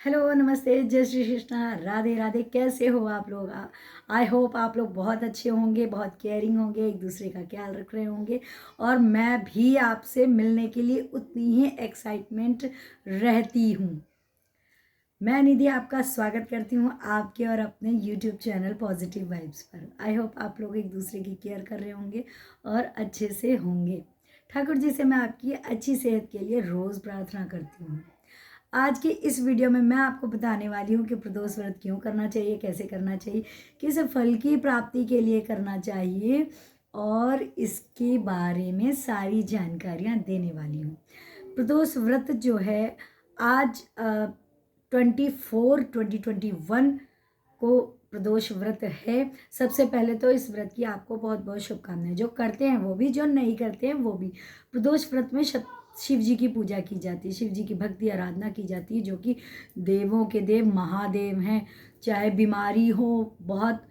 Hello, नमस्ते, जय श्री कृष्णा, राधे राधे। कैसे हो आप लोग? आई होप आप लोग बहुत अच्छे होंगे, बहुत केयरिंग होंगे, एक दूसरे का ख्याल रख रहे होंगे। और मैं भी आपसे मिलने के लिए उतनी ही एक्साइटमेंट रहती हूँ। मैं निधि आपका स्वागत करती हूँ आपके और अपने यूट्यूब चैनल पॉजिटिव वाइब्स पर। आई होप आप लोग एक दूसरे की केयर कर रहे होंगे और अच्छे से होंगे। ठाकुर जी से मैं आपकी अच्छी सेहत के लिए रोज़ प्रार्थना करती हूँ। आज की इस वीडियो में मैं आपको बताने वाली हूँ कि प्रदोष व्रत क्यों करना चाहिए, कैसे करना चाहिए, किस फल की प्राप्ति के लिए करना चाहिए, और इसके बारे में सारी जानकारियाँ देने वाली हूँ। प्रदोष व्रत जो है आज 2021 को प्रदोष व्रत है। सबसे पहले तो इस व्रत की आपको बहुत बहुत शुभकामनाएं। जो करते हैं वो भी, जो नहीं करते हैं वो भी। प्रदोष व्रत में शिव जी की पूजा की जाती है, शिव जी की भक्ति आराधना की जाती है, जो कि देवों के देव महादेव हैं। चाहे बीमारी हो, बहुत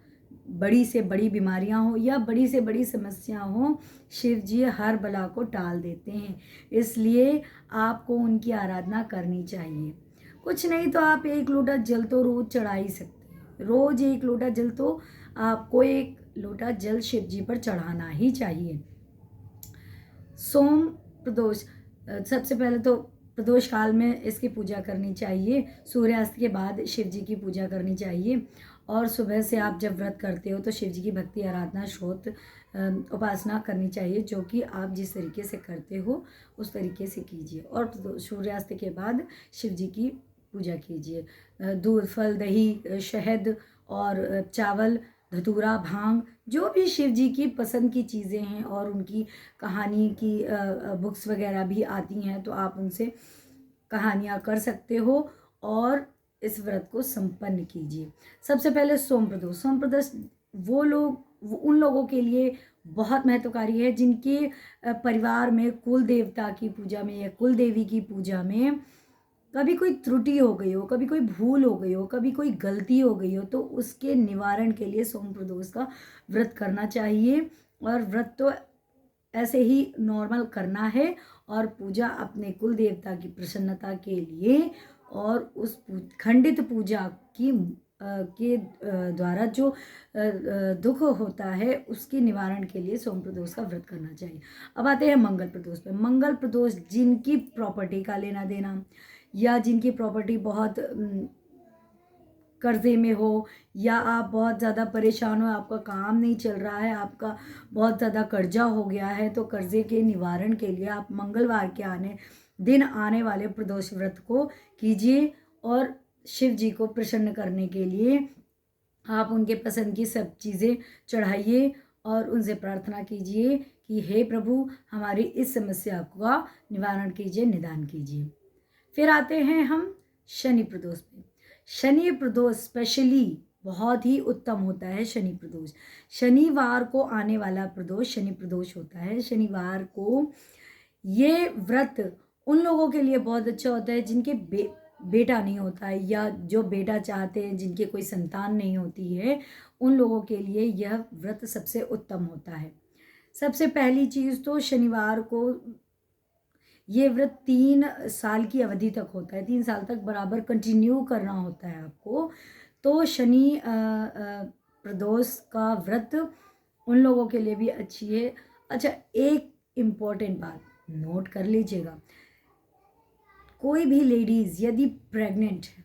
बड़ी से बड़ी बीमारियां हो या बड़ी से बड़ी समस्या हो, शिव जी हर बला को टाल देते हैं। इसलिए आपको उनकी आराधना करनी चाहिए। कुछ नहीं तो आप एक लोटा जल तो रोज चढ़ा ही सकते हैं। रोज एक लोटा जल तो आपको एक लोटा जल शिव जी पर चढ़ाना ही चाहिए। सोम प्रदोष, सबसे पहले तो प्रदोष काल में इसकी पूजा करनी चाहिए। सूर्यास्त के बाद शिव जी की पूजा करनी चाहिए। और सुबह से आप जब व्रत करते हो तो शिव जी की भक्ति आराधना श्रोत उपासना करनी चाहिए, जो कि आप जिस तरीके से करते हो उस तरीके से कीजिए। और सूर्यास्त के बाद शिव जी की पूजा कीजिए। दूध, फल, दही, शहद और चावल, धतूरा, भांग, जो भी शिव जी की पसंद की चीज़ें हैं, और उनकी कहानी की बुक्स वगैरह भी आती हैं, तो आप उनसे कहानियाँ कर सकते हो और इस व्रत को संपन्न कीजिए। सबसे पहले सोम प्रदोष वो उन लोगों के लिए बहुत महत्वकारी है जिनके परिवार में कुल देवता की पूजा में या कुल देवी की पूजा में कभी कोई त्रुटि हो गई हो, कभी कोई भूल हो गई हो, कभी कोई गलती हो गई हो, तो उसके निवारण के लिए सोम प्रदोष का व्रत करना चाहिए। और व्रत तो ऐसे ही नॉर्मल करना है, और पूजा अपने कुल देवता की प्रसन्नता के लिए और उस खंडित पूजा की के द्वारा जो दुख होता है उसके निवारण के लिए सोम प्रदोष का व्रत करना चाहिए। अब आते हैं मंगल प्रदोष पे। मंगल प्रदोष जिनकी प्रॉपर्टी का लेना देना, या जिनकी प्रॉपर्टी बहुत कर्जे में हो, या आप बहुत ज़्यादा परेशान हो, आपका काम नहीं चल रहा है, आपका बहुत ज़्यादा कर्जा हो गया है, तो कर्जे के निवारण के लिए आप मंगलवार के आने वाले प्रदोष व्रत को कीजिए। और शिव जी को प्रसन्न करने के लिए आप उनके पसंद की सब चीज़ें चढ़ाइए और उनसे प्रार्थना कीजिए कि हे प्रभु, हमारी इस समस्या का निवारण कीजिए, निदान कीजिए। फिर आते हैं हम शनि प्रदोष पे। शनि प्रदोष स्पेशली बहुत ही उत्तम होता है। शनि प्रदोष शनिवार को आने वाला प्रदोष शनि प्रदोष होता है। शनिवार को ये व्रत उन लोगों के लिए बहुत अच्छा होता है जिनके बेटा नहीं होता है, या जो बेटा चाहते हैं, जिनके कोई संतान नहीं होती है, उन लोगों के लिए यह व्रत सबसे उत्तम होता है। सबसे पहली चीज़ तो शनिवार को ये व्रत 3 साल की अवधि तक होता है। 3 साल तक बराबर कंटिन्यू करना होता है आपको। तो शनि प्रदोष का व्रत उन लोगों के लिए भी अच्छी है। अच्छा, एक इम्पॉर्टेंट बात नोट कर लीजिएगा। कोई भी लेडीज़ यदि प्रेग्नेंट है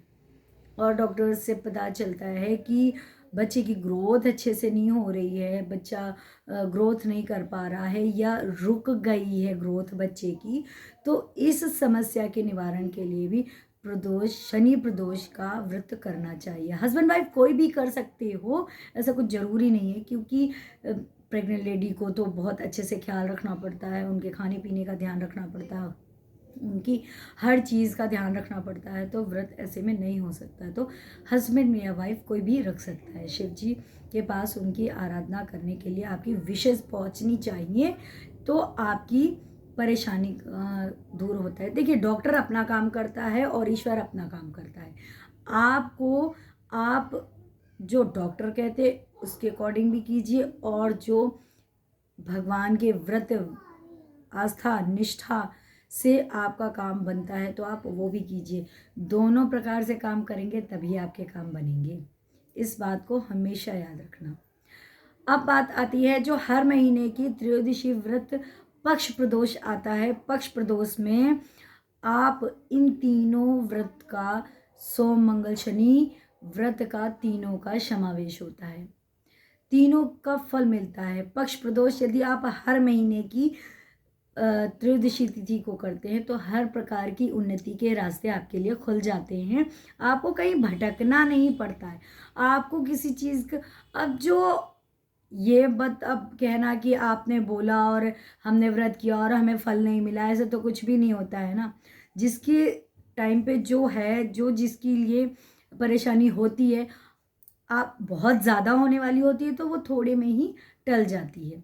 और डॉक्टर से पता चलता है कि बच्चे की ग्रोथ अच्छे से नहीं हो रही है, बच्चा ग्रोथ नहीं कर पा रहा है, या रुक गई है ग्रोथ बच्चे की, तो इस समस्या के निवारण के लिए भी शनि प्रदोष का व्रत करना चाहिए। हस्बैंड वाइफ कोई भी कर सकते हो, ऐसा कुछ ज़रूरी नहीं है, क्योंकि प्रेग्नेंट लेडी को तो बहुत अच्छे से ख्याल रखना पड़ता है, उनके खाने पीने का ध्यान रखना पड़ता है, उनकी हर चीज़ का ध्यान रखना पड़ता है, तो व्रत ऐसे में नहीं हो सकता है। तो हस्बैंड या वाइफ कोई भी रख सकता है। शिव जी के पास उनकी आराधना करने के लिए आपकी विशेष पहुंचनी चाहिए, तो आपकी परेशानी दूर होता है। देखिए, डॉक्टर अपना काम करता है और ईश्वर अपना काम करता है। आपको आप जो डॉक्टर कहते उसके अकॉर्डिंग भी कीजिए, और जो भगवान के व्रत, आस्था, निष्ठा से आपका काम बनता है तो आप वो भी कीजिए। दोनों प्रकार से काम करेंगे तभी आपके काम बनेंगे, इस बात को हमेशा याद रखना। अब बात आती है जो हर महीने की त्रयोदशी व्रत पक्ष प्रदोष आता है। पक्ष प्रदोष में आप इन तीनों व्रत का, सोम मंगल शनि व्रत का, तीनों का समावेश होता है, तीनों का फल मिलता है। पक्ष प्रदोष यदि आप हर महीने की त्रयोदशी तिथि को करते हैं तो हर प्रकार की उन्नति के रास्ते आपके लिए खुल जाते हैं, आपको कहीं भटकना नहीं पड़ता है, आपको किसी चीज़ का, अब जो ये बात अब कहना कि आपने बोला और हमने व्रत किया और हमें फल नहीं मिला, ऐसा तो कुछ भी नहीं होता है ना। जिसके टाइम पे जो है, जो जिसके लिए परेशानी होती है, आप बहुत ज़्यादा होने वाली होती है तो वो थोड़े में ही टल जाती है।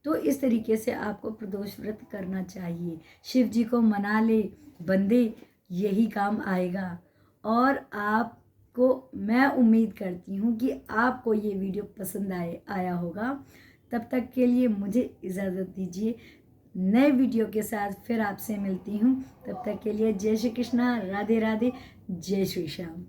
तो इस तरीके से आपको प्रदोष व्रत करना चाहिए। शिव जी को मना ले बंदे, यही काम आएगा। और आपको मैं उम्मीद करती हूँ कि आपको ये वीडियो पसंद आया होगा। तब तक के लिए मुझे इजाज़त दीजिए, नए वीडियो के साथ फिर आपसे मिलती हूँ। तब तक के लिए जय श्री कृष्णा, राधे राधे, जय श्री श्याम।